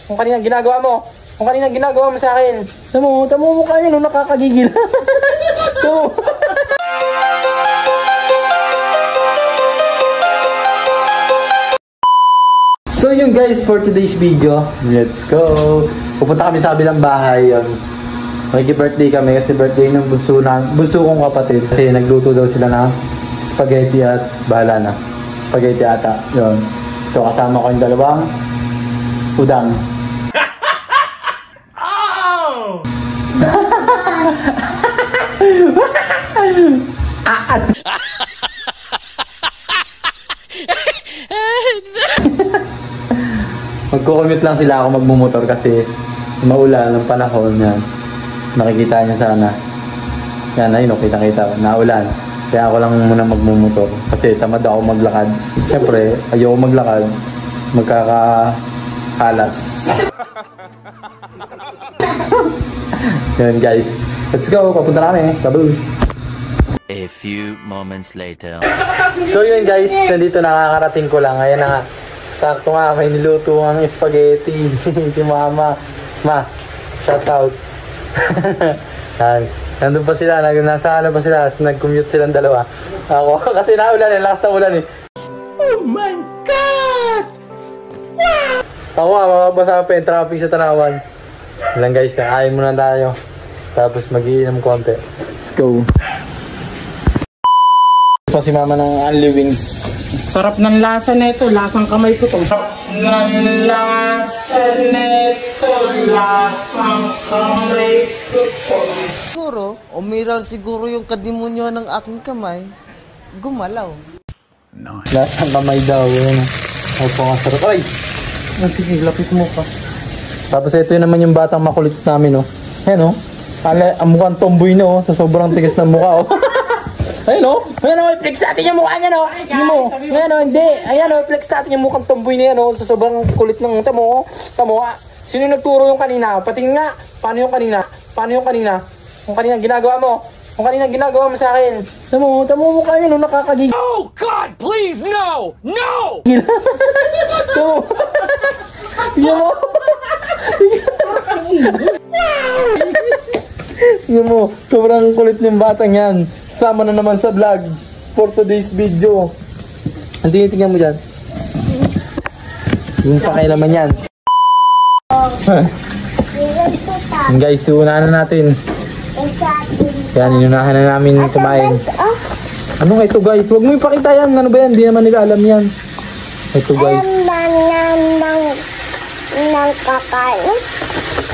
Kung kanina ginagawa mo. Kung kanina ginagawa mo sa akin. Tamo mukha niya nung nakakagigil. Tamo. So yun guys, for today's video, let's go! Pupunta kami sa kabilang bahay yun. Mag-birthday kami kasi birthday ng bunso kong kapatid. Kasi nagluto daw sila ng spaghetti at bahala na. Spaghetti ata, yun. So kasama ko yung dalawang udang. Oh! Magko-commute lang sila ako magmumotor kasi maulan ng panahon yan. Nakikita niyo sana. Yan, ayun, kita-kita. Naulan. Kaya ako lang muna magmumotor. Kasi tamad ako maglakad. Siyempre, ayoko maglakad. Magkakahalas. Yan guys. Let's go. Papunta kami. Babush. A few moments later. So yun guys. Nandito nakakarating ko lang. Ayan na nga. Sakto nga, may niluto ang spaghetti. Si Mama. Ma, shout out. Nandun pa sila, nasa ano pa sila, nag-commute silang dalawa. Ako, kasi naulan eh, lakas na ulan eh. Oh my God! Wow! Ako nga, mababasa pa yung traffic sa Tanawan. Lang guys, kakain muna tayo. Tapos mag-iinom konti. Let's go. Pa si Mama ng Only Wings. Sarap ng lasa nito, lasang kamay ko to. Sarap ng lasa nito, lasang kamay ko to. Siguro, umiral siguro yung kadimonyo ng aking kamay. Gumalaw. Lasang kamay daw, yun. Ay, pangasarap. Ay! Sige, lapit mo pa. Tapos ito naman yung batang makulit namin, oh. Ayan, oh. Ang mukhang tomboy na, oh. Sa sobrang tigas ng mukha, oh. Ayun o, i-flex natin yung mukha niya no. Ayan o, hindi. Ayan o, i-flex natin yung mukhang tomboy niya no. Sa sobrang kulit ng tamo. Sino yung nagturo yung kanina? Patingin nga. Paano yung kanina? Kung kanina ginagawa mo. Kung kanina ginagawa mo sa akin. Tamo mukha niya no, nakakagigil. Oh God, please, no! No! Tamo. Tingnan mo. Tingnan mo, sobrang kulit yung batang yan. Sama na naman sa vlog for today's video. Ang tinitingnan mo dyan? Yung pakailaman yan. Guys, unahan na natin. Yan, inunahan na namin kumain. Ano nga ito guys? Huwag mo ipakita yan. Ano ba yan? Hindi naman nila alam yan. Ito guys. Nang kakain.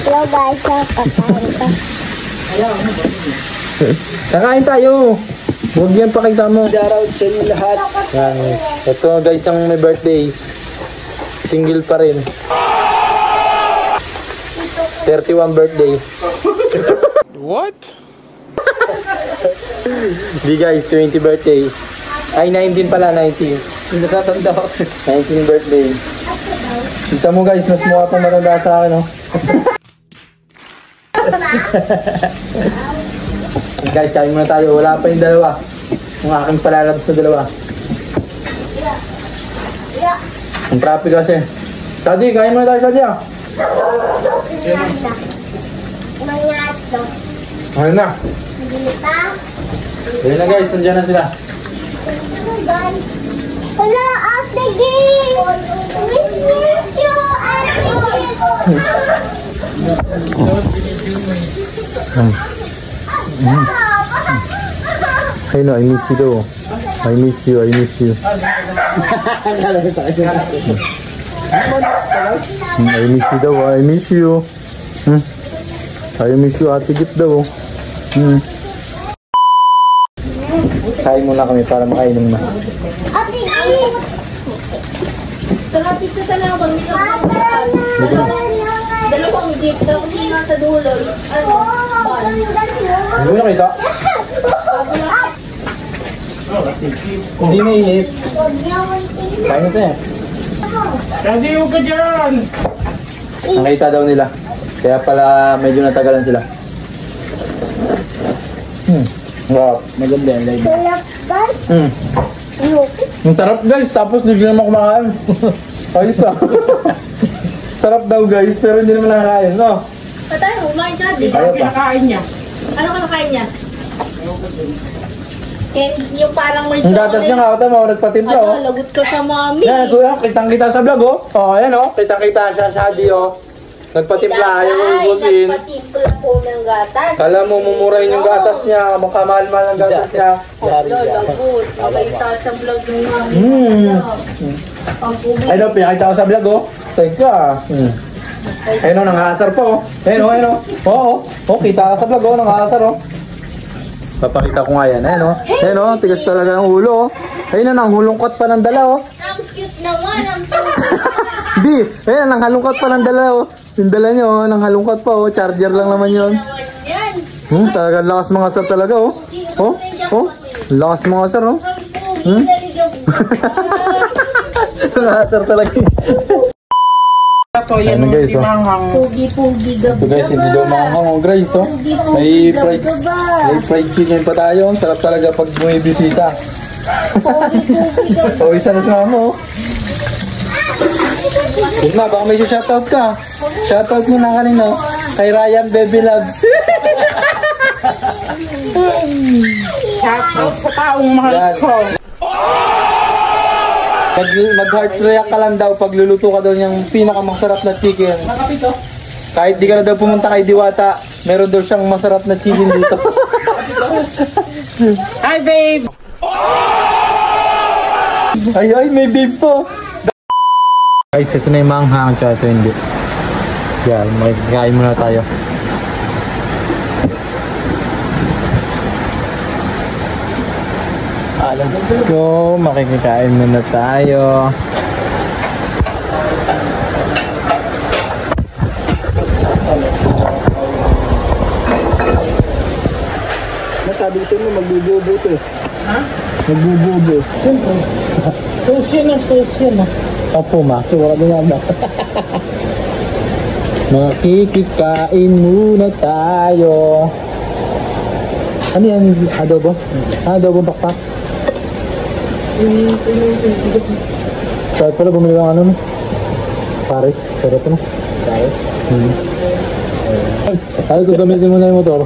Hello guys, kakain ka. Kakain tayo. Huwag yan pakita mo. Shoutout sa inyo lahat. Yan. Ito guys ang may birthday. Single pa rin. 31 birthday. What? Di guys, 20 birthday. Ay, 19 pala, 19. Hindi natatanda ko. 19 birthday. Kita mo guys, mas mukha pang matanda sa akin, oh. Guys, kain muna tayo. Wala pa yung dalawa. Yung aking palalabs na dalawa. Ang traffic kasi. Sadi, kain muna tayo, Sadi. Mangato. Ayun na. Ayun na guys, nandiyan na sila. Hello, Ate Gay! Miss you, Ate Hey no, I miss you though. I miss you. I miss you, daw. I miss you. I miss you, Ate Gip daw. Kain muna kami para makainom na. Ate Gay! Kalapit sa Tanawan, dalawang jeep, tapos yung nasa dulo, ban. Hindi mo nakita? Hindi mainit. Kain ito eh. Kasi yung ka dyan! Nakita daw nila. Kaya pala medyo natagalan sila. Wow, maganda yung live. Ang sarap guys, tapos hindi naman kumakain. Ayos lang. Sarap daw guys, pero hindi naman nakakain, no? Patay, kumain ka, di Ito ba? ang pinakain niya. Ano ka nakain niya? Yung parang may Ang gatas niya nga, mo, nagpatimpla, oh. Ano, lagot ka sa mami. Yan, kuya, kitang-kita sa vlog, oh. Oh, ayan, oh. Kitang-kita siya, Shadi, oh. Nagpatimpla, ayaw ubusin. Nagpatimpla po ng gatas. Kala mo, mumurahin yung gatas niya, makamahal-mahal ang gatas niya. Lagot. Makita sa vlog ng mami. Ang pugi. Ay, no, pinakita ko sa vlog, oh. Teka, Ayun, oh, nangasar pa, oh. Ayun, oh, ayun, oh. Oo, oh, kita ka sa vlog, oh, nangasar, oh. Papakita ko nga yan, ayun, oh. Ayun, oh, tigas talaga ng ulo, oh. Ayun, oh, nanghulungkot pa ng dala, oh. Ang cute naman. Ang cute. Di, ayun, nanghalungkot pa ng dala, oh. Yung dala nyo, oh, nanghalungkot pa, oh. Charger lang naman yun. Yan. Talaga lakas mga sir talaga, oh. Oh, oh. Lakas mga sir, oh. Hmm? Nakasar talaga. Ito, yan Ayun, yung guys, oh. timanghang. Pugi-pugi So gab-gaba. guys, hindi daw maanghang, oh, guys, oh. May fried chicken pa tayo. Sarap talaga pag bumibisita. Oh, isa na sa mo, oh. Yun na, baka may shoutout ka. Shoutout mo na kanina, oh. Kay Ryan Baby Loves. Shout out sa taong mahal Yan. ko. Mag-heart react ka lang daw pag luluto ka daw niyang pinakamasarap na chicken. Kahit di ka na daw pumunta kay Diwata, meron daw siyang masarap na chicken dito. Hi, babe! Ay, may babe po. Guys, ito na yung manghang, tsaka ito hindi. Yan, makikikain muna tayo. Let's go, makikikain muna tayo. Sabi ko mo, magbububo to eh. Ha? Magbububo. Sushi na. Opo, ma. Wala din naman. Makikikain muna tayo. Ano yan? Adobo? Adobo bakpak? Saan pala bumili ng ano? Paris? Sarap na? Paris? Ay, kung gamitin mo na yung motor.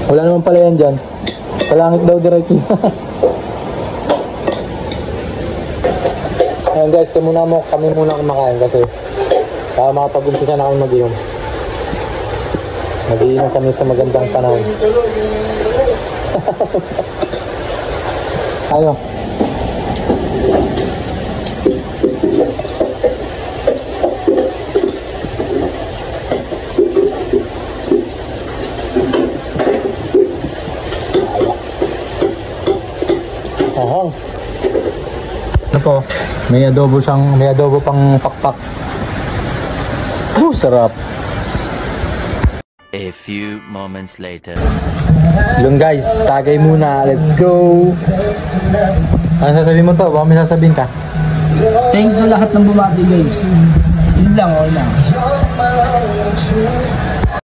Wala naman pala yan dyan. Palangit daw directly. Ayan guys, kami muna kumakain kasi para makapag-umpisa na kami mag-inom. Mag-inom kami sa magandang panahon. Ayo. Ahong. Ano po? May adobo pang pakpak. Sarap. A few moments later. Yung guys, tagay muna. Let's go. Ano sasabihin mo to? Baka may sasabihin ka. Thanks sa lahat ng bumati, guys. Yun lang, okay lang.